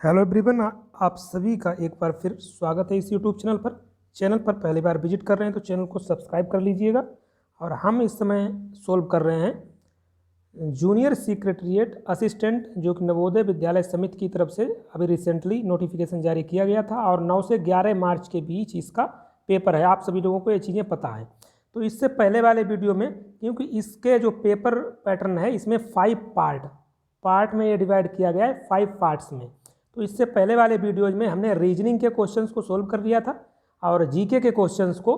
Hello everyone, आप सभी का एक बार फिर स्वागत है इस यूट्यूब चैनल पर पहली बार विजिट कर रहे हैं तो चैनल को सब्सक्राइब कर लीजिएगा। और हम इस समय सोल्व कर रहे हैं जूनियर सेक्रेटरीट असिस्टेंट, जो कि नवोदय विद्यालय समिति की तरफ से अभी रिसेंटली नोटिफिकेशन जारी किया गया था और 9 से 11 मार्च के बीच इसका पेपर है। आप सभी लोगों को ये चीज़ें पता है। तो इससे पहले वाले वीडियो में, क्योंकि इसके जो पेपर पैटर्न है इसमें 5 पार्ट में ये डिवाइड किया गया है 5 पार्ट्स में। तो इससे पहले वाले वीडियोज में हमने रीजनिंग के क्वेश्चंस को सोल्व कर लिया था और जीके के क्वेश्चंस को,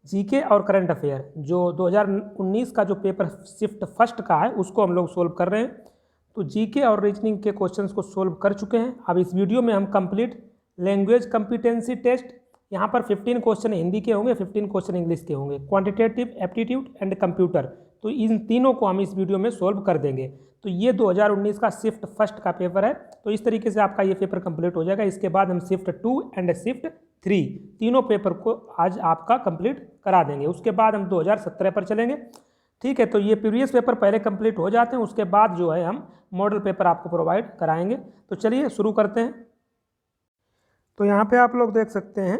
जीके और करंट अफेयर जो 2019 का जो पेपर शिफ्ट फर्स्ट का है उसको हम लोग सोल्व कर रहे हैं। तो जीके और रीजनिंग के क्वेश्चंस को सोल्व कर चुके हैं। अब इस वीडियो में हम कंप्लीट लैंग्वेज कॉम्पिटेंसी टेस्ट, यहाँ पर 15 क्वेश्चन हिंदी के होंगे, 15 क्वेश्चन इंग्लिश के होंगे, क्वांटिटेटिव एप्टीट्यूड एंड कंप्यूटर। तो इन तीनों को हम इस वीडियो में सोल्व कर देंगे। तो ये 2019 का शिफ्ट फर्स्ट का पेपर है। तो इस तरीके से आपका ये पेपर कंप्लीट हो जाएगा। इसके बाद हम शिफ्ट 2 एंड शिफ्ट 3 तीनों पेपर को आज आपका कंप्लीट करा देंगे। उसके बाद हम 2017 पर चलेंगे। ठीक है, तो ये प्रीवियस पेपर पहले कंप्लीट हो जाते हैं, उसके बाद जो है हम मॉडल पेपर आपको प्रोवाइड कराएंगे। तो चलिए शुरू करते हैं। तो यहाँ पे आप लोग देख सकते हैं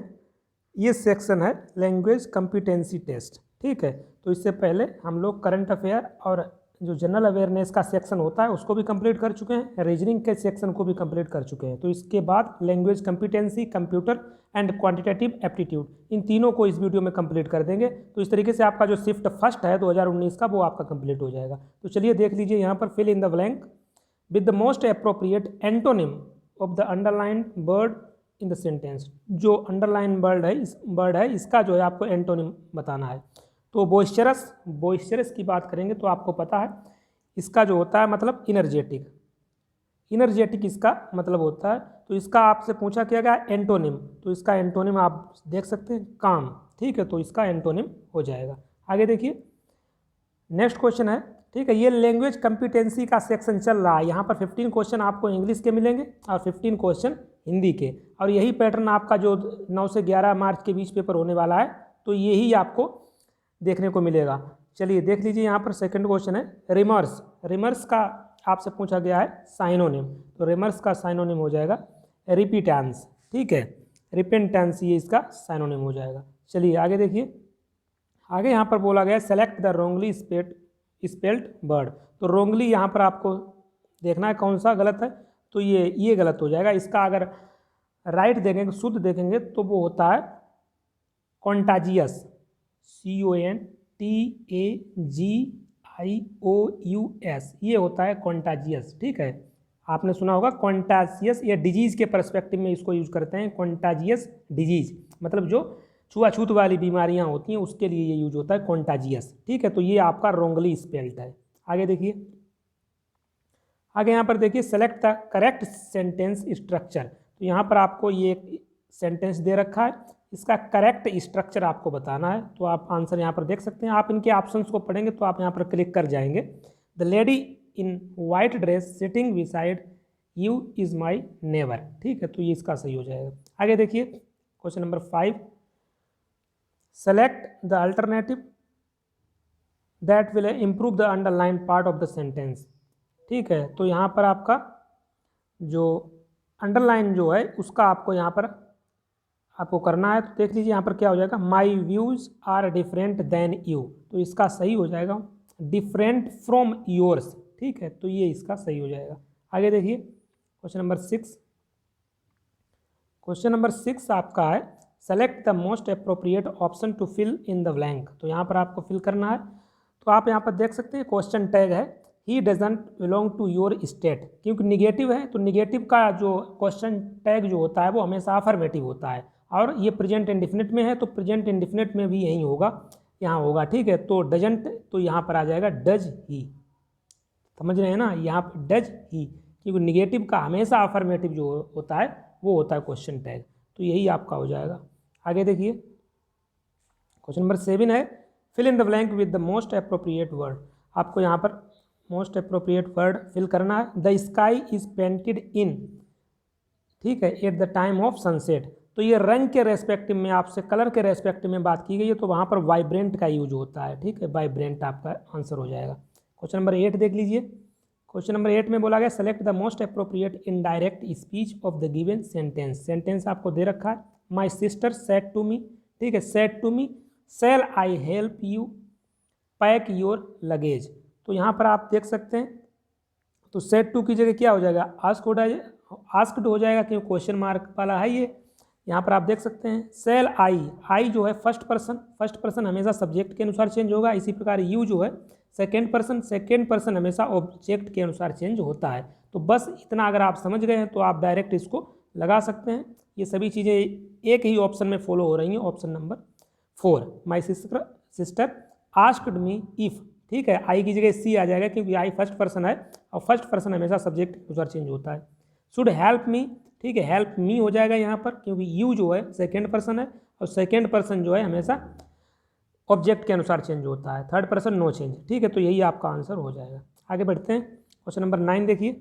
ये सेक्शन है लैंग्वेज कॉम्पिटेंसी टेस्ट। ठीक है, तो इससे पहले हम लोग करंट अफेयर और जो जनरल अवेयरनेस का सेक्शन होता है उसको भी कंप्लीट कर चुके हैं, रीजनिंग के सेक्शन को भी कंप्लीट कर चुके हैं। तो इसके बाद language competency, computer and quantitative aptitude, इन तीनों को इस वीडियो में कंप्लीट कर देंगे। तो इस तरीके से आपका जो शिफ्ट फर्स्ट है 2019 का, वो आपका कंप्लीट हो जाएगा। तो चलिए देख लीजिए यहाँ पर, fill in the blank with the most appropriate antonym of the underline word in the sentence. जो अंडरलाइन वर्ड है इसका जो है आपको एंटोनिम बताना है। तो बॉइस्चरस की बात करेंगे तो आपको पता है इसका जो होता है मतलब इनर्जेटिक इसका मतलब होता है। तो इसका आपसे पूछा क्या गया एंटोनिम, तो इसका एंटोनिम आप देख सकते हैं काम। ठीक है, तो इसका एंटोनिम हो जाएगा। आगे देखिए नेक्स्ट क्वेश्चन है। ठीक है, ये लैंग्वेज कॉम्पिटेंसी का सेक्शन चल रहा है। यहाँ पर 15 क्वेश्चन आपको इंग्लिश के मिलेंगे और 15 क्वेश्चन हिंदी के, और यही पैटर्न आपका जो 9 से 11 मार्च के बीच पेपर होने वाला है, तो यही आपको देखने को मिलेगा। चलिए देख लीजिए, यहाँ पर सेकंड क्वेश्चन है रिमर्स का आपसे पूछा गया है साइनोनिम। तो रिमर्स का साइनोनिम हो जाएगा रिपीटेंस। ठीक है, रिपेंटेंस ये इसका साइनोनिम हो जाएगा। चलिए आगे देखिए, आगे यहाँ पर बोला गया select the Rongli spelled word. तो रोंगली यहाँ पर आपको देखना है कौन सा गलत है, तो ये गलत हो जाएगा। इसका अगर राइट देखेंगे, शुद्ध देखेंगे, तो वो होता है कॉन्टाजियस, CONTAGIOUS, ये होता है कॉन्टाजियस। ठीक है, आपने सुना होगा कॉन्टाजियस, ये डिजीज़ के पर्सपेक्टिव में इसको यूज करते हैं। कॉन्टाजियस डिजीज मतलब जो छुआछूत वाली बीमारियां होती हैं उसके लिए ये यूज होता है कॉन्टाजियस। ठीक है, तो ये आपका रोंगली स्पेल्ड है। आगे देखिए, आगे यहाँ पर देखिए select the correct sentence structure. तो यहाँ पर आपको ये एक सेंटेंस दे रखा है, इसका करेक्ट स्ट्रक्चर आपको बताना है। तो आप आंसर यहाँ पर देख सकते हैं। आप इनके ऑप्शंस को पढ़ेंगे तो आप यहाँ पर क्लिक कर जाएंगे। The lady in white dress sitting beside you is my neighbour. ठीक है, तो ये इसका सही हो जाएगा। आगे देखिए question number 5, select the alternative that will improve the underline part of the sentence. ठीक है, तो यहाँ पर आपका जो अंडरलाइन जो है उसका आपको यहाँ पर आपको करना है। तो देख लीजिए यहाँ पर क्या हो जाएगा, my views are different than you. तो इसका सही हो जाएगा डिफरेंट फ्रॉम योर्स। ठीक है, तो ये इसका सही हो जाएगा। आगे देखिए क्वेश्चन नंबर 6 आपका है select the most appropriate option to fill in the blank. तो यहाँ पर आपको फिल करना है। तो आप यहाँ पर देख सकते हैं क्वेश्चन टैग है he doesn't belong to your state, क्योंकि निगेटिव है तो निगेटिव का जो क्वेश्चन टैग जो होता है वो हमेशा अफर्मेटिव होता है, और ये प्रेजेंट इंडेफिनिट में है तो प्रेजेंट इंडेफिनिट में भी यही होगा, यहाँ होगा। ठीक है, तो डजंट तो यहाँ पर आ जाएगा डज ही। समझ रहे हैं ना, यहाँ पर डज ही, क्योंकि निगेटिव का हमेशा अफर्मेटिव जो होता है वो होता है क्वेश्चन टैग। तो यही आपका हो जाएगा। आगे देखिए क्वेश्चन नंबर 7 है fill in the blank with the most appropriate word. आपको यहाँ पर मोस्ट अप्रोप्रिएट वर्ड फिल करना है। The sky is painted in, ठीक है, at the time of sunset. तो ये रंग के रेस्पेक्टिव में आपसे कलर के रेस्पेक्टिव में बात की गई है, तो वहाँ पर वाइब्रेंट का यूज होता है। ठीक है, वाइब्रेंट आपका आंसर हो जाएगा। क्वेश्चन नंबर 8 देख लीजिए। क्वेश्चन नंबर 8 में बोला गया select the most appropriate indirect speech of the given sentence. Sentence आपको दे रखा है, my sister said to me, ठीक है, said to me shall I help you pack your luggage. तो यहाँ पर आप देख सकते हैं, तो सेड टू की जगह क्या हो जाएगा, आस्क्ड हो जाएगा क्योंकि क्वेश्चन मार्क वाला है ये। यहाँ पर आप देख सकते हैं सेल आई जो है फर्स्ट पर्सन हमेशा सब्जेक्ट के अनुसार चेंज होगा। इसी प्रकार यू जो है सेकेंड पर्सन हमेशा ऑब्जेक्ट के अनुसार चेंज होता है। तो बस इतना अगर आप समझ गए हैं तो आप डायरेक्ट इसको लगा सकते हैं। ये सभी चीज़ें एक ही ऑप्शन में फॉलो हो रही हैं, option number 4। My sister asked me if, ठीक है, आई की जगह सी आ जाएगा क्योंकि आई फर्स्ट पर्सन है और फर्स्ट पर्सन हमेशा सब्जेक्ट के अनुसार चेंज होता है। शुड हेल्प मी, ठीक है, हेल्प मी हो जाएगा यहाँ पर क्योंकि यू जो है सेकेंड पर्सन है और सेकेंड पर्सन जो है हमेशा ऑब्जेक्ट के अनुसार चेंज होता है, थर्ड पर्सन नो चेंज, ठीक है। तो यही आपका आंसर हो जाएगा। आगे बढ़ते हैं, क्वेश्चन नंबर 9 देखिए,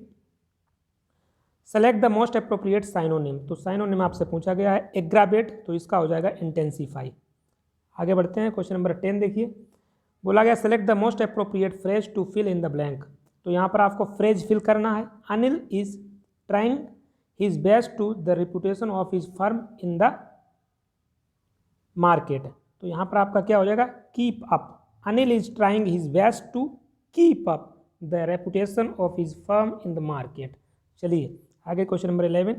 select the most appropriate synonym. तो साइनोनिम आपसे पूछा गया है एग्रावेट, तो इसका हो जाएगा इंटेंसीफाई। आगे बढ़ते हैं, क्वेश्चन नंबर 10 देखिए, बोला गया select the most appropriate phrase to fill in the blank. तो यहाँ पर आपको फ्रेज फिल करना है, Anil is trying his best to the reputation of his firm in the market. तो यहाँ पर आपका क्या हो जाएगा, keep up, Anil is trying his best to keep up the reputation of his firm in the market. चलिए आगे क्वेश्चन नंबर 11।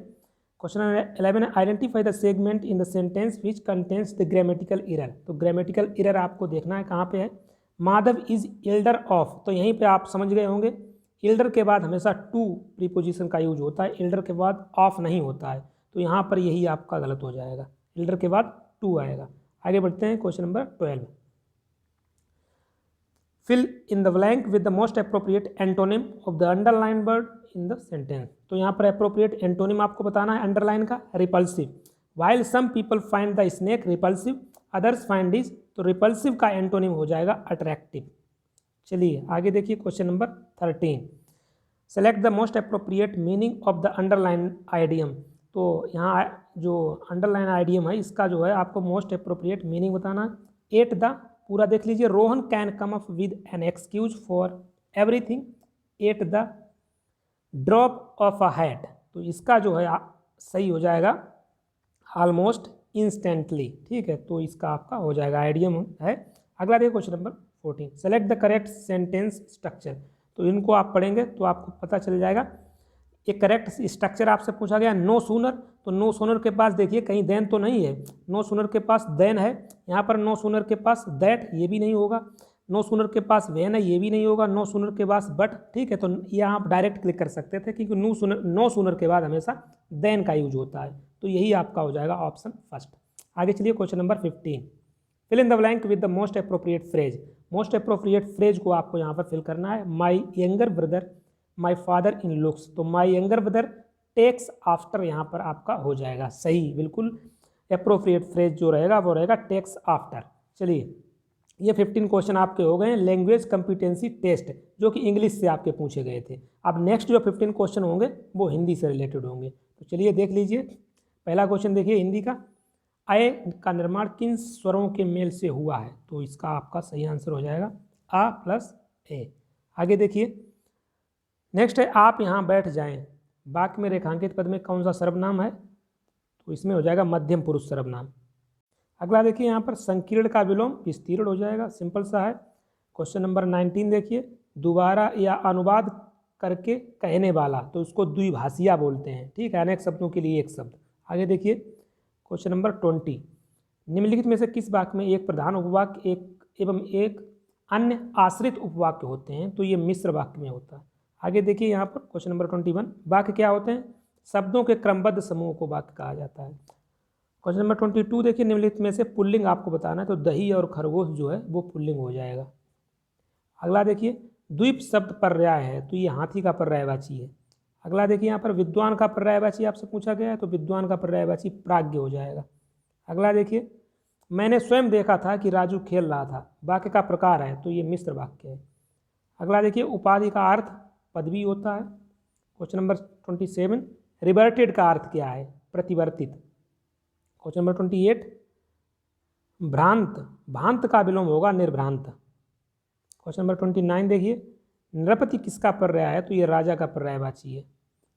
क्वेश्चन नंबर 11 है identify the segment in the sentence which contains the grammatical error. तो grammatical error आपको देखना है कहाँ पे है, माधव इज एल्डर ऑफ। तो यहीं पे आप समझ गए होंगे, एल्डर के बाद हमेशा टू प्रीपोजिशन का यूज होता है, एल्डर के बाद ऑफ नहीं होता है। तो यहाँ पर यही आपका गलत हो जाएगा, एल्डर के बाद टू आएगा। आगे बढ़ते हैं, question number 12, fill in the blank with the most appropriate antonym of the underline word in the sentence. तो यहाँ पर अप्रोप्रिएट एंटोनिम आपको बताना है अंडरलाइन का, repulsive. While some people find the snake repulsive others find is, तो repulsive का antonym हो जाएगा अट्रैक्टिव। चलिए आगे देखिए, question number 13, select the most appropriate meaning of the underline idiom. तो यहाँ जो अंडरलाइन आइडियम है इसका जो है आपको मोस्ट अप्रोप्रिएट मीनिंग बताना है। एट द, पूरा देख लीजिए, Rohan can come up with an excuse for everything at the drop of a hat. तो इसका जो है सही हो जाएगा ऑलमोस्ट इंस्टेंटली, ठीक है। तो इसका आपका हो जाएगा आइडियम है। अगला देखिए question number 14, select the correct sentence structure. तो इनको आप पढ़ेंगे तो आपको पता चल जाएगा। एक करेक्ट स्ट्रक्चर आपसे पूछा गया नो सूनर, तो नो सूनर के पास देखिए कहीं देन तो नहीं है, नो सूनर के पास देन है, यहाँ पर नो सूनर के पास दैट, ये भी नहीं होगा, नो सूनर के पास वेन है, ये भी नहीं होगा, नो सूनर के पास बट, ठीक है। तो यहाँ आप डायरेक्ट क्लिक कर सकते थे क्योंकि नो सूनर के बाद हमेशा देन का यूज होता है। तो यही आपका हो जाएगा ऑप्शन फर्स्ट। आगे चलिए question number 15, fill in the blank with the most appropriate phrase. Most appropriate phrase को आपको यहाँ पर फिल करना है, my younger brother my father in looks. तो my younger brother takes after, यहाँ पर आपका हो जाएगा सही, बिल्कुल अप्रोप्रिएट फ्रेज जो रहेगा वो रहेगा टेक्स आफ्टर। चलिए ये 15 क्वेश्चन आपके हो गए हैं लैंग्वेज कॉम्पिटेंसी टेस्ट, जो कि इंग्लिश से आपके पूछे गए थे। अब नेक्स्ट जो 15 क्वेश्चन होंगे वो हिंदी से रिलेटेड होंगे। तो चलिए देख लीजिए, पहला क्वेश्चन देखिए हिंदी का, अय का निर्माण किन स्वरों के मेल से हुआ है। तो इसका आपका सही आंसर हो जाएगा आ प्लस ए। आगे देखिए नेक्स्ट है आप यहाँ बैठ जाएं, वाक्य में रेखांकित पद में कौन सा सर्वनाम है। तो इसमें हो जाएगा मध्यम पुरुष सर्वनाम। अगला देखिए यहाँ पर संकीर्ण का विलोम विस्तीर्ण हो जाएगा, सिंपल सा है। क्वेश्चन नंबर 19 देखिए, दोबारा या अनुवाद करके कहने वाला, तो उसको द्विभाषिया बोलते हैं, ठीक है, अनेक शब्दों के लिए एक शब्द। आगे देखिए क्वेश्चन नंबर 20, निम्नलिखित में से किस वाक्य में एक प्रधान उपवाक्य एवं एक अन्य आश्रित उपवाक्य होते हैं। तो ये मिश्र वाक्य में होता है। आगे देखिए यहाँ पर क्वेश्चन नंबर 21, वाक्य क्या होते हैं, शब्दों के क्रमबद्ध समूह को वाक्य कहा जाता है। क्वेश्चन नंबर 22 देखिए, निम्नलिखित में से पुल्लिंग आपको बताना है, तो दही और खरगोश जो है वो पुल्लिंग हो जाएगा। अगला देखिए द्वीप शब्द पर्याय है, तो ये हाथी का पर्यायवाची है। अगला देखिए यहाँ पर विद्वान का पर्यायवाची आपसे पूछा गया है, तो विद्वान का पर्यायवाची प्राज्ञ हो जाएगा। अगला देखिए मैंने स्वयं देखा था कि राजू खेल रहा था, वाक्य का प्रकार है, तो ये मिश्र वाक्य है। अगला देखिए उपाधि का अर्थ पदवी होता है। क्वेश्चन नंबर 27, रिवर्टेड का अर्थ क्या है, प्रतिवर्तित। क्वेश्चन नंबर 28, भ्रांत, भांत का विलोम होगा निर्भ्रांत। क्वेश्चन नंबर 29 देखिए, नृपति किसका पर्याय है? तो ये राजा का पर्यायवाची है।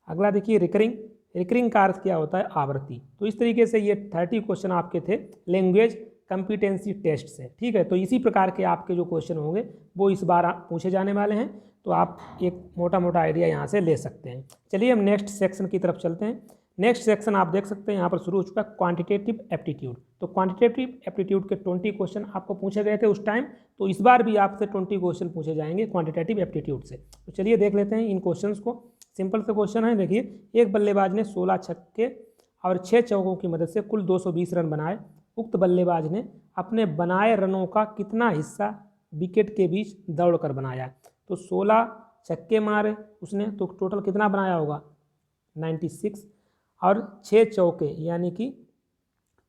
अगला देखिए रिकरिंग का अर्थ क्या होता है? आवृत्ति। तो इस तरीके से ये 30 क्वेश्चन आपके थे लैंग्वेज कॉम्पिटेंसी टेस्ट से, ठीक है। तो इसी प्रकार के आपके जो क्वेश्चन होंगे वो इस बार पूछे जाने वाले हैं, तो आप एक मोटा मोटा आइडिया यहाँ से ले सकते हैं। चलिए हम नेक्स्ट सेक्शन की तरफ चलते हैं। नेक्स्ट सेक्शन आप देख सकते हैं यहाँ पर शुरू हो चुका है क्वांटिटेटिव एप्टीट्यूड। तो क्वांटिटेटिव एप्टीट्यूड के 20 क्वेश्चन आपको पूछे गए थे उस टाइम, तो इस बार भी आपसे 20 क्वेश्चन पूछे जाएंगे क्वांटिटेटिव एप्टीट्यूड से। तो चलिए देख लेते हैं इन क्वेश्चंस को। सिंपल से क्वेश्चन है, देखिए एक बल्लेबाज ने 16 छक्के और 6 चौकों की मदद से कुल 220 रन बनाए। उक्त बल्लेबाज ने अपने बनाए रनों का कितना हिस्सा विकेट के बीच दौड़कर बनाया? तो 16 छक्के मारे उसने, तो टोटल कितना बनाया होगा? 96, और 6 चौके यानी कि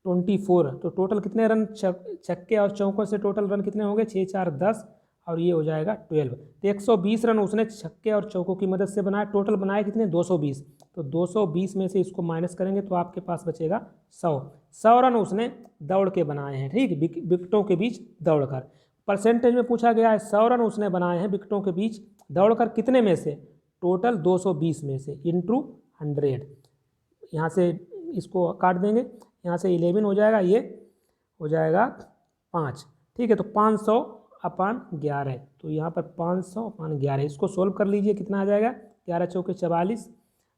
24, तो टोटल कितने रन छक्के और चौकों से टोटल रन कितने होंगे? 6 4 10, और ये हो जाएगा 12। तो 120 रन उसने छक्के और चौकों की मदद से बनाया। टोटल बनाए कितने? 220। तो 220 में से इसको माइनस करेंगे तो आपके पास बचेगा 100 रन उसने दौड़ के बनाए हैं, ठीक, विकेटों के बीच दौड़कर। परसेंटेज में पूछा गया है 100 रन उसने बनाए हैं विकेटों के बीच दौड़कर, कितने में से? टोटल 220 में से, इंटू 100। यहाँ से इसको काट देंगे, यहाँ से 11 हो जाएगा, ये हो जाएगा 5, ठीक है। तो 500 अपान 11, तो यहाँ पर 500 अपान 11, इसको सोल्व कर लीजिए, कितना आ जाएगा? 11 चौके 44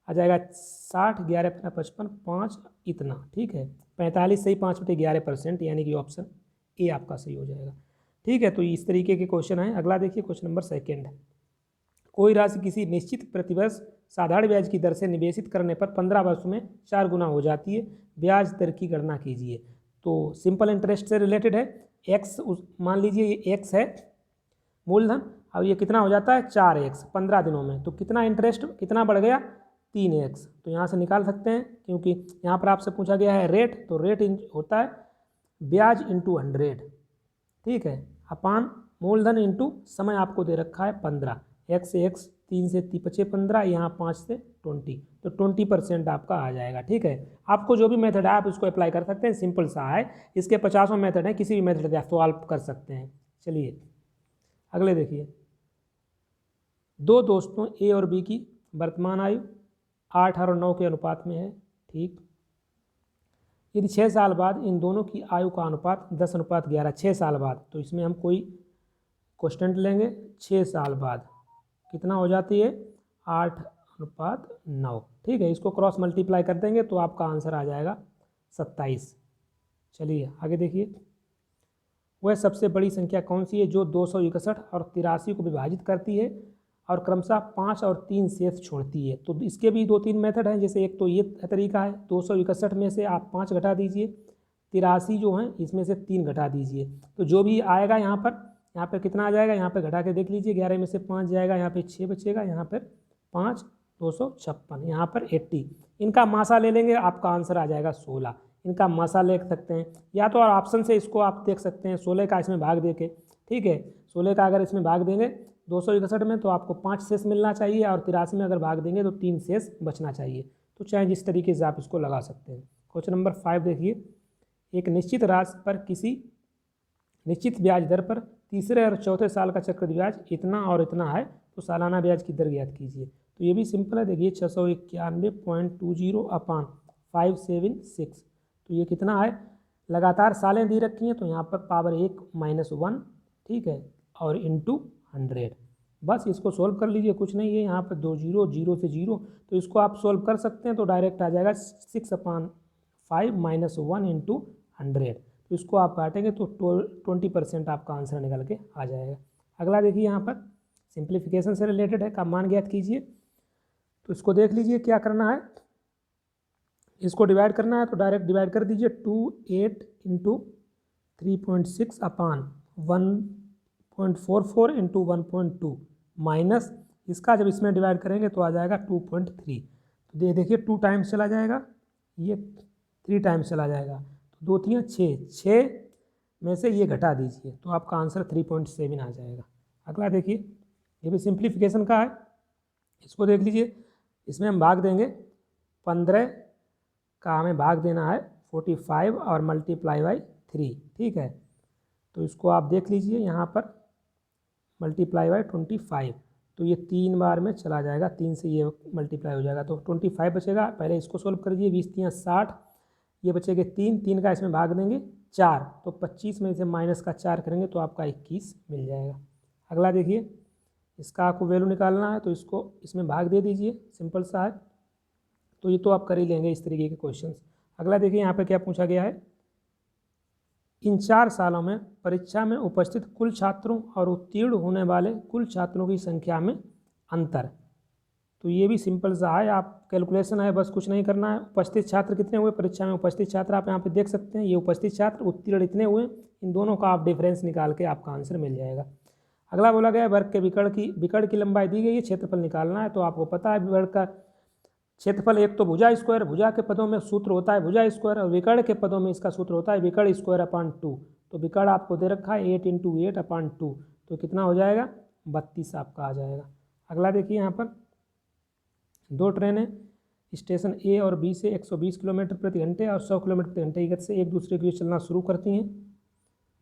आ जाएगा 60, 11 55, 5 इतना, ठीक है। 45 सही 5/11%, यानी कि ऑप्शन ए आपका सही हो जाएगा, ठीक है। तो इस तरीके के क्वेश्चन हैं। अगला देखिए क्वेश्चन नंबर 2। कोई राशि किसी निश्चित प्रतिवर्ष साधारण ब्याज की दर से निवेशित करने पर 15 वर्षों में 4 गुना हो जाती है। ब्याज दर की गणना कीजिए। तो सिंपल इंटरेस्ट से रिलेटेड है। एक्स मान लीजिए ये एक्स है मूलधन, अब ये कितना हो जाता है? 4x 15 दिनों में। तो कितना इंटरेस्ट कितना बढ़ गया? 3x। तो यहाँ से निकाल सकते हैं, क्योंकि यहाँ पर आपसे पूछा गया है रेट, तो रेट होता है ब्याज इंटू 100, ठीक है, अपान मूलधन इंटू समय आपको दे रखा है 15। एक्स से एक्स 3 से 5 15, यहाँ 5 से 20, तो 20% आपका आ जाएगा, ठीक है। आपको जो भी मेथड है आप उसको अप्लाई कर सकते हैं, सिंपल सा है। इसके 50 मेथड है, किसी भी मेथड से आप सॉल्व कर सकते हैं। चलिए अगले देखिए, 2 दोस्तों ए और बी की वर्तमान आयु 8 और 9 के अनुपात में है, ठीक। यदि 6 साल बाद इन दोनों की आयु का अनुपात 10:11, 6 साल बाद, तो इसमें हम कोई कांस्टेंट लेंगे। 6 साल बाद कितना हो जाती है? 8:9, ठीक है। इसको क्रॉस मल्टीप्लाई कर देंगे तो आपका आंसर आ जाएगा 27। चलिए आगे देखिए, वह सबसे बड़ी संख्या कौन सी है जो 261 और 83 को विभाजित करती है और क्रमशः 5 और 3 शेष छोड़ती है? तो इसके भी 2-3 मेथड हैं। जैसे एक तो ये तरीका है, 261 में से आप 5 घटा दीजिए, 83 जो हैं इसमें से 3 घटा दीजिए, तो जो भी आएगा यहाँ पर कितना आ जाएगा? यहाँ पर घटा के देख लीजिए, 11 में से 5 जाएगा, यहाँ पे 6 बचेगा, यहाँ पर 5 256, यहाँ पर 80। इनका मासा ले लेंगे, आपका आंसर आ जाएगा 16। इनका मासा ले सकते हैं, या तो और ऑप्शन से इसको आप देख सकते हैं 16 का इसमें भाग दे के, ठीक है। 16 का अगर इसमें भाग देंगे 261 में, तो आपको 5 शेष मिलना चाहिए, और 83 में अगर भाग देंगे तो 3 शेष बचना चाहिए। तो चाहे जिस तरीके से आप इसको लगा सकते हैं। क्वेश्चन नंबर 5 देखिए, एक निश्चित राशि पर किसी निश्चित ब्याज दर पर तीसरे और चौथे साल का चक्रवृद्धि ब्याज इतना और इतना है, तो सालाना ब्याज की दर ज्ञात कीजिए। तो ये भी सिंपल है, देखिए 691.20 अपान 576, तो ये कितना है? लगातार सालें दी रखी हैं, तो यहाँ पर पावर 1 -1, ठीक है, और इंटू 100। बस इसको सोल्व कर लीजिए, कुछ नहीं है, यहाँ पर 2 0 0 से 0, तो इसको आप सोल्व कर सकते हैं। तो डायरेक्ट आ जाएगा 6/5 -1 इंटू 100। तो इसको आप काटेंगे तो 20% आपका आंसर निकल के आ जाएगा। अगला देखिए, यहाँ पर सिंप्लीफिकेशन से रिलेटेड है, का मान ज्ञात कीजिए। तो इसको देख लीजिए क्या करना है, इसको डिवाइड करना है, तो डायरेक्ट डिवाइड कर दीजिए। 28 इंटू 3.6 अपान 1.44 इंटू 1.2 माइनस इसका जब इसमें डिवाइड करेंगे तो आ जाएगा 2.3। तो देखिए 2 टाइम्स चला जाएगा, ये 3 टाइम्स चला जाएगा, तो 2 3 6 में से ये घटा दीजिए, तो आपका आंसर 3.7 आ जाएगा। अगला देखिए, ये भी सिंप्लीफिकेशन का है, इसको देख लीजिए। इसमें हम भाग देंगे, 15 का हमें भाग देना है 45 और मल्टीप्लाई बाई 3, ठीक है। तो इसको आप देख लीजिए, यहाँ पर मल्टीप्लाई बाई 25, तो ये 3 बार में चला जाएगा, 3 से ये मल्टीप्लाई हो जाएगा, तो 25 बचेगा। पहले इसको सोल्व कर दीजिए, 20 3 60, ये बचेगा 3, 3 का इसमें भाग देंगे 4, तो 25 में से माइनस का 4 करेंगे तो आपका 21 मिल जाएगा। अगला देखिए, इसका आपको वैल्यू निकालना है तो इसको इसमें भाग दे दीजिए, सिंपल सा है। तो ये तो आप कर ही लेंगे इस तरीके के क्वेश्चन। अगला देखिए, यहाँ पे क्या पूछा गया है, इन 4 सालों में परीक्षा में उपस्थित कुल छात्रों और उत्तीर्ण होने वाले कुल छात्रों की संख्या में अंतर। तो ये भी सिंपल सा है, आप कैलकुलेशन है, बस कुछ नहीं करना है। उपस्थित छात्र कितने हुए परीक्षा में, उपस्थित छात्र आप यहाँ पे देख सकते हैं, ये उपस्थित छात्र, उत्तीर्ण इतने हुए, इन दोनों का आप डिफरेंस निकाल के आपका आंसर मिल जाएगा। अगला बोला गया वर्ग के विकर्ण की लंबाई दी गई है, क्षेत्रफल निकालना है। तो आपको पता है वर्ग का क्षेत्रफल एक तो भुजा स्क्वायर, भुजा के पदों में सूत्र होता है भुजा स्क्वायर, और विकर्ण के पदों में इसका सूत्र होता है विकर्ण स्क्वायर अपॉन 2। तो विकर्ण आपको दे रखा है 8 × 8 अपॉन 2, तो कितना हो जाएगा, 32 आपका आ जाएगा। अगला देखिए, यहाँ पर 2 ट्रेनें स्टेशन ए और बी से 120 किलोमीटर प्रति घंटे और 100 किलोमीटर प्रति घंटे की गति से एक दूसरे के बीच चलना शुरू करती हैं।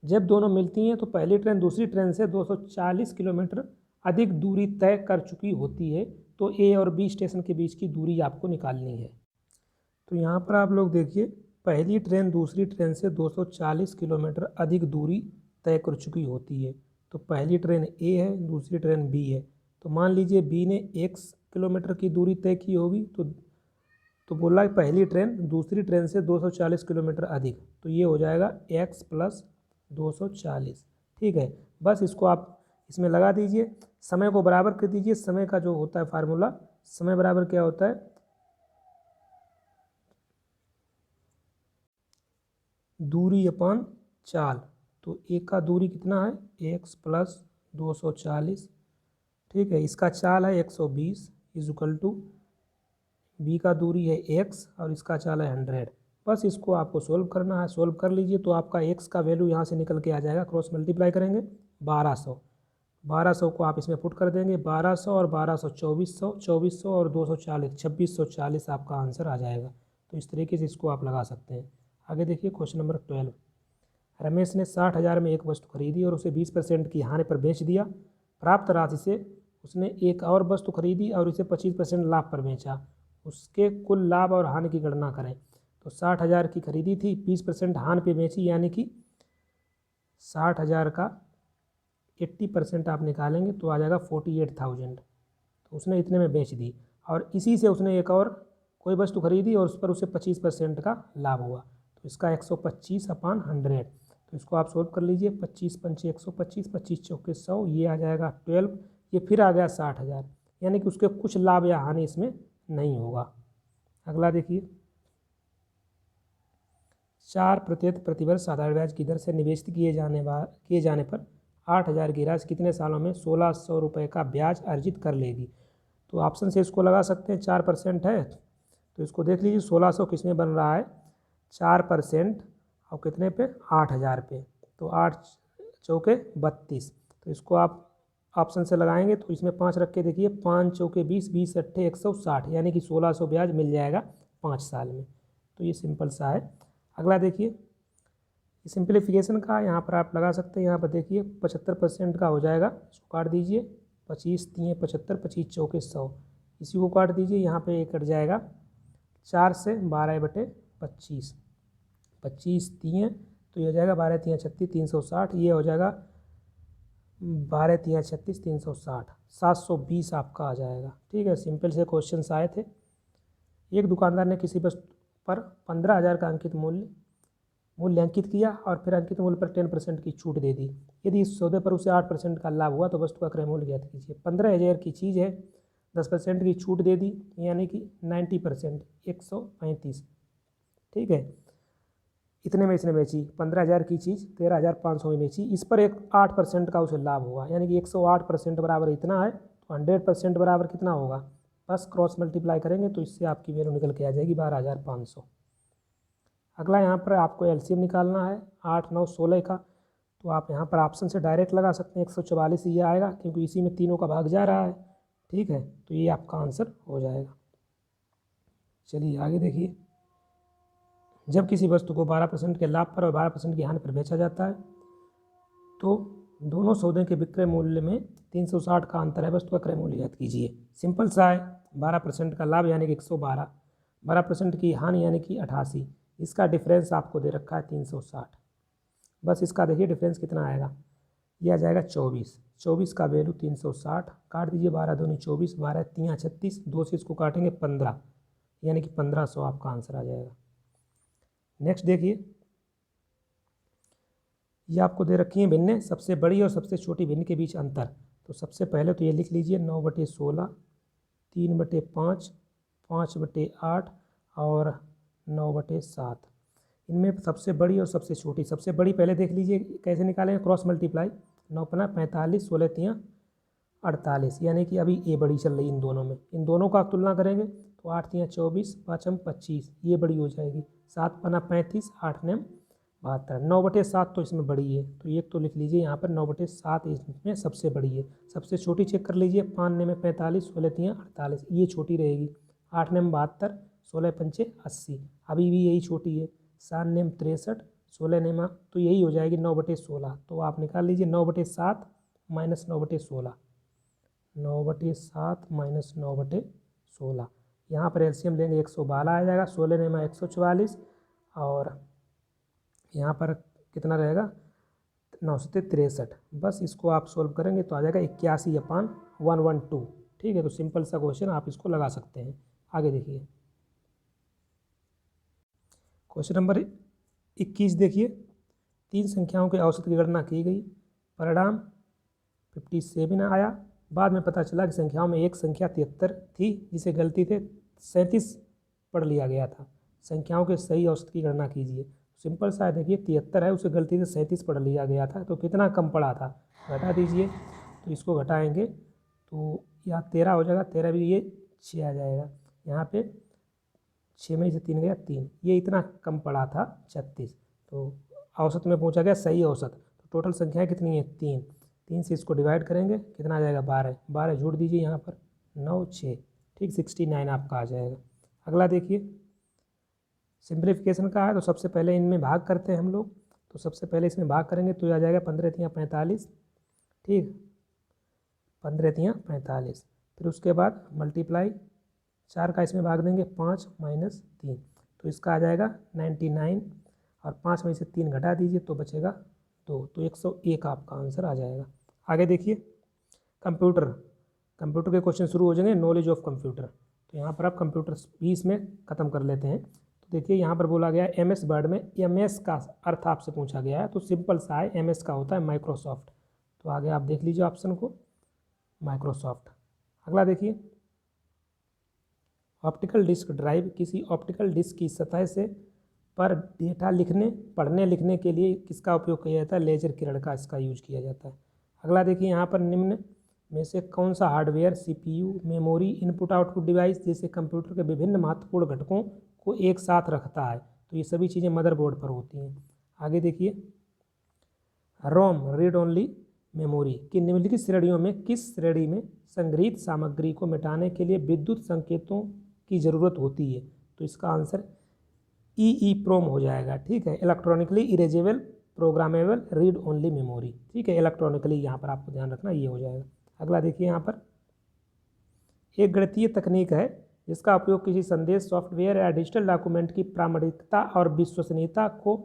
जब दोनों मिलती हैं तो पहली ट्रेन दूसरी ट्रेन से 240 किलोमीटर अधिक दूरी तय कर चुकी होती है, तो ए और बी स्टेशन के बीच की दूरी आपको निकालनी है। तो यहाँ पर आप लोग देखिए, पहली ट्रेन दूसरी ट्रेन से 240 किलोमीटर अधिक दूरी तय कर चुकी होती है, तो पहली ट्रेन ए है, दूसरी ट्रेन बी है। तो मान लीजिए बी ने x किलोमीटर की दूरी तय की होगी, तो बोला है पहली ट्रेन दूसरी ट्रेन से 240 किलोमीटर अधिक, तो ये हो जाएगा x + 240। ठीक है, बस इसको आप इसमें लगा दीजिए, समय को बराबर कर दीजिए। समय का जो होता है फार्मूला, समय बराबर क्या होता है, दूरी अपॉन चाल। तो ए का दूरी कितना है, x + 240। ठीक है, इसका चाल है 120 = बी का दूरी है x और इसका चाल है 100। बस इसको आपको सोल्व करना है, सोल्व कर लीजिए तो आपका x का वैल्यू यहाँ से निकल के आ जाएगा, क्रॉस मल्टीप्लाई करेंगे 1200। 1200 को आप इसमें पुट कर देंगे, 1200 और 1200 2400, 2400 और 240 2640 आपका आंसर आ जाएगा। तो इस तरीके से इसको आप लगा सकते हैं। आगे देखिए क्वेश्चन नंबर 12। रमेश ने 60,000 में एक वस्तु खरीदी और उसे 20% की हानि पर बेच दिया। प्राप्त राशि से उसने एक और वस्तु खरीदी और उसे 25% लाभ पर बेचा। उसके कुल लाभ और हानि की गणना करें। तो 60,000 की खरीदी थी, 20% हानि पे बेची, यानी कि 60,000 का 80% आप निकालेंगे तो आ जाएगा 48,000। तो उसने इतने में बेच दी और इसी से उसने एक और कोई वस्तु खरीदी और उस पर उसे 25% का लाभ हुआ। तो इसका 125/100। तो इसको आप सोल्व कर लीजिए, 25 पंचे 125, 25 चौके 100, ये आ जाएगा 12। ये फिर आ गया 60,000, यानी कि उसके कुछ लाभ या हानि इसमें नहीं होगा। अगला देखिए, 4% प्रतिवर्ष साधारण ब्याज की दर से निवेशित किए जाने पर 8,000 की राशि कितने सालों में 1,600 रुपये का ब्याज अर्जित कर लेगी। तो ऑप्शन से इसको लगा सकते हैं, 4% है तो इसको देख लीजिए 1,600 किस में बन रहा है, 4% और कितने पे, 8,000 पे। तो 8 चौके 32। तो इसको आप ऑप्शन से लगाएंगे तो इसमें 5 रख के देखिए, 5 चौके 20, 20 अट्ठे 160, यानी कि 1,600 ब्याज मिल जाएगा 5 साल में। तो ये सिंपल सा है। अगला देखिए, सिंप्लीफिकेशन का यहाँ पर आप लगा सकते हैं। यहाँ पर देखिए 75% का हो जाएगा, इसको काट दीजिए, 25 3 75, 25 चौके 100, इसी को काट दीजिए, यहाँ पे कट जाएगा 4 से 12/25, 25 3 तो ये हो जाएगा 12 3 36, 360, ये हो जाएगा 12 3 36, 360, 720 आपका आ जाएगा। ठीक है, सिंपल से क्वेश्चन आए थे। एक दुकानदार ने किसी वस्तु पर 15,000 का अंकित मूल्य अंकित किया और फिर अंकित मूल्य पर 10% की छूट दे दी। यदि इस सौदे पर उसे 8% का लाभ हुआ तो वस्तु का क्रय मूल्य ज्ञात कीजिए। 15,000 की चीज़ है, 10% की छूट दे दी, यानी कि 90%, 135। ठीक है, इतने में इसने बेची, 15,000 की चीज़ 13,500 में बेची, इस पर एक 8% का उसे लाभ हुआ, यानी कि 108% बराबर इतना है। तो 100% बराबर कितना होगा, बस क्रॉस मल्टीप्लाई करेंगे तो इससे आपकी वैल्यू निकल के आ जाएगी 12,500। अगला यहाँ पर आपको एलसीएम निकालना है 8 9 16 का। तो आप यहाँ पर ऑप्शन से डायरेक्ट लगा सकते हैं, 144 ये आएगा क्योंकि इसी में तीनों का भाग जा रहा है। ठीक है, तो ये आपका आंसर हो जाएगा। चलिए आगे देखिए, जब किसी वस्तु को 12% के लाभ पर और 12% की हानि पर बेचा जाता है तो दोनों सौदे के विक्रय मूल्य में 360 का अंतर है, वस्तु का क्रय मूल्य ज्ञात कीजिए। सिंपल सा है, 12% का लाभ यानी कि 112, 12% की हानि यानी कि 88, इसका डिफरेंस आपको दे रखा है 360। बस इसका देखिए डिफरेंस कितना आएगा, यह आ जाएगा 24, 24 का वैल्यू 360, काट दीजिए 12 दूनी 24, 12 3 36, 2 से इसको काटेंगे 15, यानी कि 1500 आपका आंसर आ जाएगा। नेक्स्ट देखिए, ये आपको दे रखी है भिन्नें, सबसे बड़ी और सबसे छोटी भिन्न के बीच अंतर। तो सबसे पहले तो ये लिख लीजिए 9/16, 3/5, 5/8 और 9/7। इनमें सबसे बड़ी और सबसे छोटी, सबसे बड़ी पहले देख लीजिए कैसे निकालेंगे, क्रॉस मल्टीप्लाई, 9×5 45, 16×3 48, यानी कि अभी ये बड़ी चल रही है इन दोनों में। इन दोनों का तुलना करेंगे तो 8×3 24, 5×5 25, ये बड़ी हो जाएगी। 7×5 35, 8×9 72, 9/7 तो इसमें बड़ी है, तो एक तो लिख लीजिए यहाँ पर 9/7 इसमें सबसे बड़ी है। सबसे छोटी चेक कर लीजिए, 5×9 45, 16×3 48, ये छोटी रहेगी। 8×9 72, 16×5 80, अभी भी यही छोटी है। 7×9 63, 16×9 तो यही हो जाएगी 9/16। तो आप निकाल लीजिए 9/7 माइनस 9/16, 9/7 माइनस 9/16। यहाँ पर एलसीएम लेंगे 112 आ जाएगा, 16×9 144 और यहाँ पर कितना रहेगा 963। बस इसको आप सोल्व करेंगे तो आ जाएगा 81/112। ठीक है, तो सिंपल सा क्वेश्चन आप इसको लगा सकते हैं। आगे देखिए क्वेश्चन नंबर 21 देखिए, 3 संख्याओं के औसत की गणना की गई, परिणाम 57 आया। बाद में पता चला कि संख्याओं में एक संख्या 73 थी जिसे गलती से 37 पढ़ लिया गया था। संख्याओं के सही औसत की गणना कीजिए। सिंपल सा है, देखिए 73 है, उसे गलती से 37 पढ़ लिया गया था, तो कितना कम पड़ा था, घटा दीजिए। तो इसको घटाएंगे तो यहाँ 13 हो जाएगा, 13 भी ये 6 आ जाएगा। यहाँ पे 6 में से 3 गया 3, ये इतना कम पड़ा था 36। तो औसत में पहुँचा गया सही औसत। तो टोटल संख्या कितनी है 3, 3 से इसको डिवाइड करेंगे कितना आ जाएगा 12, 12 जोड़ दीजिए यहाँ पर 9 6, ठीक 69 आपका आ जाएगा। अगला देखिए सिंप्लीफिकेशन का है, तो सबसे पहले इनमें भाग करते हैं हम लोग। तो सबसे पहले इसमें भाग करेंगे तो आ जाएगा 15×3 45, ठीक 15×3 45। फिर उसके बाद मल्टीप्लाई 4 का इसमें भाग देंगे 5 माइनस 3, तो इसका आ जाएगा 99 और 5 में से 3 घटा दीजिए तो बचेगा 2, तो 101 आपका आंसर आ जाएगा। आगे देखिए कंप्यूटर, कंप्यूटर के क्वेश्चन शुरू हो जाएंगे, नॉलेज ऑफ कंप्यूटर। तो यहाँ पर आप कंप्यूटर 20 में ख़त्म कर लेते हैं। तो देखिए यहाँ पर बोला गया है MS वर्ड में MS का अर्थ आपसे पूछा गया है, तो सिंपल सा है, MS का होता है माइक्रोसॉफ्ट। तो आगे आप देख लीजिए ऑप्शन को, माइक्रोसॉफ्ट। अगला देखिए ऑप्टिकल डिस्क ड्राइव, किसी ऑप्टिकल डिस्क की सतह से पर डेटा लिखने पढ़ने लिखने के लिए किसका उपयोग किया जाता है, लेजर किरण का इसका यूज किया जाता है। अगला देखिए यहाँ पर निम्न में से कौन सा hardware CPU memory input output device जैसे कंप्यूटर के विभिन्न महत्वपूर्ण घटकों को एक साथ रखता है। तो ये सभी चीज़ें मदरबोर्ड पर होती हैं। आगे देखिए रोम रीड ओनली मेमोरी की निम्नलिखित श्रेणियों में किस श्रेणी में संग्रहीत सामग्री को मिटाने के लिए विद्युत संकेतों की ज़रूरत होती है। तो इसका आंसर EEPROM हो जाएगा, ठीक है, electronically erasable programmable read only memory, ठीक है, इलेक्ट्रॉनिकली यहाँ पर आपको ध्यान रखना ये हो जाएगा। अगला देखिए यहाँ पर एक गणितीय तकनीक है जिसका उपयोग किसी संदेश सॉफ्टवेयर या डिजिटल डॉक्यूमेंट की प्रामाणिकता और विश्वसनीयता को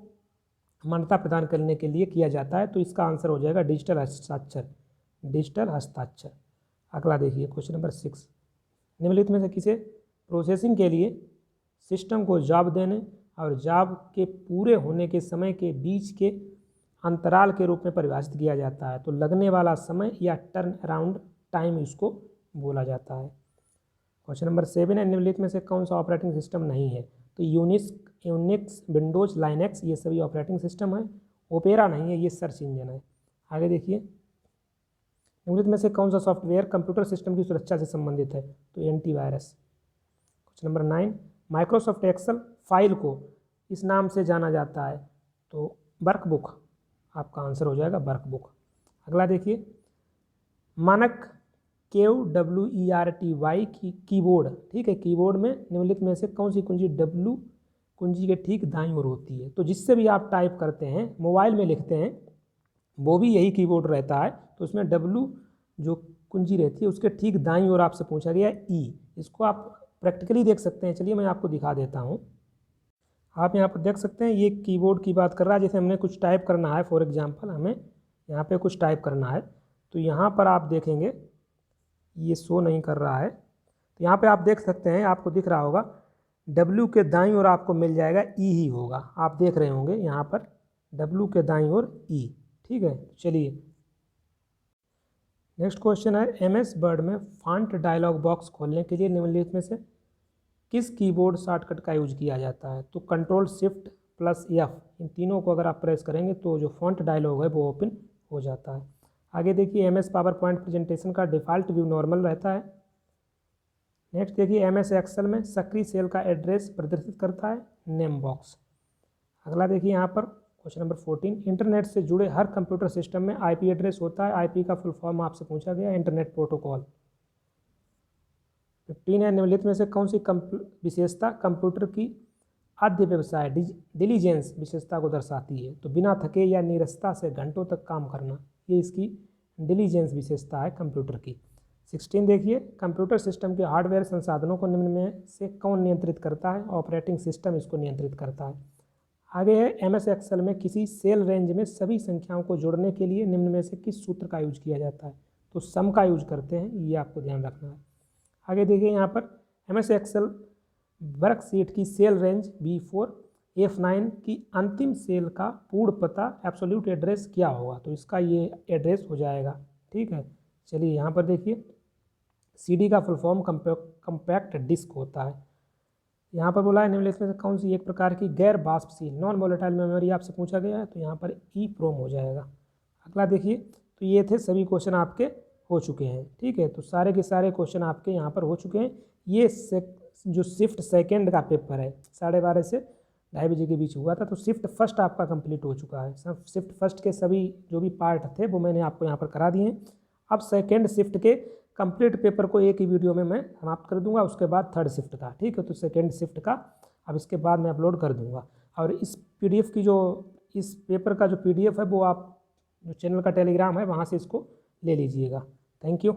मान्यता प्रदान करने के लिए किया जाता है। तो इसका आंसर हो जाएगा डिजिटल हस्ताक्षर, डिजिटल हस्ताक्षर। अगला देखिए क्वेश्चन नंबर 6, निम्नलिखित में से किसे प्रोसेसिंग के लिए सिस्टम को जॉब देने और जॉब के पूरे होने के समय के बीच के अंतराल के रूप में परिभाषित किया जाता है। तो लगने वाला समय या टर्न अराउंड टाइम इसको बोला जाता है। क्वेश्चन नंबर 7 है, निम्नलिखित में से कौन सा ऑपरेटिंग सिस्टम नहीं है। तो यूनिक्स विंडोज लाइनेक्स ये सभी ऑपरेटिंग सिस्टम है। ओपेरा नहीं है, ये सर्च इंजन है। आगे देखिए निम्नलिखित में से कौन सा सॉफ्टवेयर कंप्यूटर सिस्टम की सुरक्षा से संबंधित है। तो antivirus. Question number 9, Microsoft Excel file को इस नाम से जाना जाता है। तो वर्कबुक आपका आंसर हो जाएगा, वर्कबुक। अगला देखिए मानक KWERTY की कीबोर्ड, ठीक है, कीबोर्ड में निम्नलिखित में से कौन सी कुंजी W कुंजी के ठीक दाईं ओर होती है। तो जिससे भी आप टाइप करते हैं, मोबाइल में लिखते हैं, वो भी यही कीबोर्ड रहता है। तो उसमें W जो कुंजी रहती है उसके ठीक दाईं ओर आपसे पूछा गया है E। इसको आप प्रैक्टिकली देख सकते हैं। चलिए मैं आपको दिखा देता हूँ। आप यहाँ पर देख सकते हैं ये कीबोर्ड की बात कर रहा है। जैसे हमने कुछ टाइप करना है, फॉर एग्जांपल हमें यहाँ पे कुछ टाइप करना है, तो यहाँ पर आप देखेंगे ये शो नहीं कर रहा है। तो यहाँ पे आप देख सकते हैं, आपको दिख रहा होगा W के दाईं ओर आपको मिल जाएगा E ही होगा। आप देख रहे होंगे यहाँ पर W के दाईं ओर E। ठीक है, चलिए नेक्स्ट क्वेश्चन है, MS वर्ड में फॉन्ट डायलॉग बॉक्स खोलने के लिए निम्नलिखित में से किस कीबोर्ड शॉर्टकट का यूज किया जाता है? तो कंट्रोल शिफ्ट प्लस F, इन तीनों को अगर आप प्रेस करेंगे तो जो फॉन्ट डायलॉग है वो ओपन हो जाता है। आगे देखिए MS पावर पॉइंट प्रेजेंटेशन का डिफ़ॉल्ट व्यू नॉर्मल रहता है। नेक्स्ट देखिए MS एक्सेल में सक्रिय सेल का एड्रेस प्रदर्शित करता है नेम बॉक्स। अगला देखिए यहाँ पर क्वेश्चन नंबर 14, इंटरनेट से जुड़े हर कंप्यूटर सिस्टम में IP एड्रेस होता है। IP का फुल फॉर्म आपसे पूछा गया, इंटरनेट प्रोटोकॉल। 15 है, निम्नलिखित में से कौन सी विशेषता कंप्यूटर की आद्य व्यवसाय डिलीजेंस विशेषता को दर्शाती है? तो बिना थके या नीरसता से घंटों तक काम करना, ये इसकी डिलीजेंस विशेषता है कंप्यूटर की। 16 देखिए, कंप्यूटर सिस्टम के हार्डवेयर संसाधनों को निम्न में से कौन नियंत्रित करता है? ऑपरेटिंग सिस्टम इसको नियंत्रित करता है। आगे है, MS एक्सेल में किसी सेल रेंज में सभी संख्याओं को जोड़ने के लिए निम्न में से किस सूत्र का यूज किया जाता है? तो सम का यूज करते हैं, ये आपको ध्यान रखना है। आगे देखिए यहाँ पर MS एक्सेल वर्कशीट की सेल रेंज B4 F9 की अंतिम सेल का पूर्ण पता एब्सोल्यूट एड्रेस क्या होगा? तो इसका ये एड्रेस हो जाएगा। ठीक है, चलिए यहाँ पर देखिए CD का फुल फॉर्म कम्पैक्ट डिस्क होता है। यहाँ पर बोला है निम्नलिखित में से कौन सी एक प्रकार की गैर वाष्पशील नॉन वोलेटाइल मेमोरी आपसे पूछा गया है? तो यहाँ पर EEPROM हो जाएगा। अगला देखिए, तो ये थे सभी क्वेश्चन आपके हो चुके हैं। ठीक है, तो सारे के सारे क्वेश्चन आपके यहाँ पर हो चुके हैं। ये जो शिफ्ट सेकंड का पेपर है 12:30 से 2:30 बजे के बीच हुआ था, तो शिफ्ट फर्स्ट आपका कंप्लीट हो चुका है। सब शिफ्ट फर्स्ट के सभी जो भी पार्ट थे वो मैंने आपको यहाँ पर करा दिए हैं। अब सेकेंड शिफ्ट के कंप्लीट पेपर को एक ही वीडियो में मैं समाप्त कर दूंगा, उसके बाद थर्ड शिफ्ट का। ठीक है, तो सेकेंड शिफ्ट का अब इसके बाद मैं अपलोड कर दूंगा। और इस PDF की जो इस पेपर का जो PDF है वो आप जो चैनल का टेलीग्राम है वहाँ से इसको ले लीजिएगा। Thank you.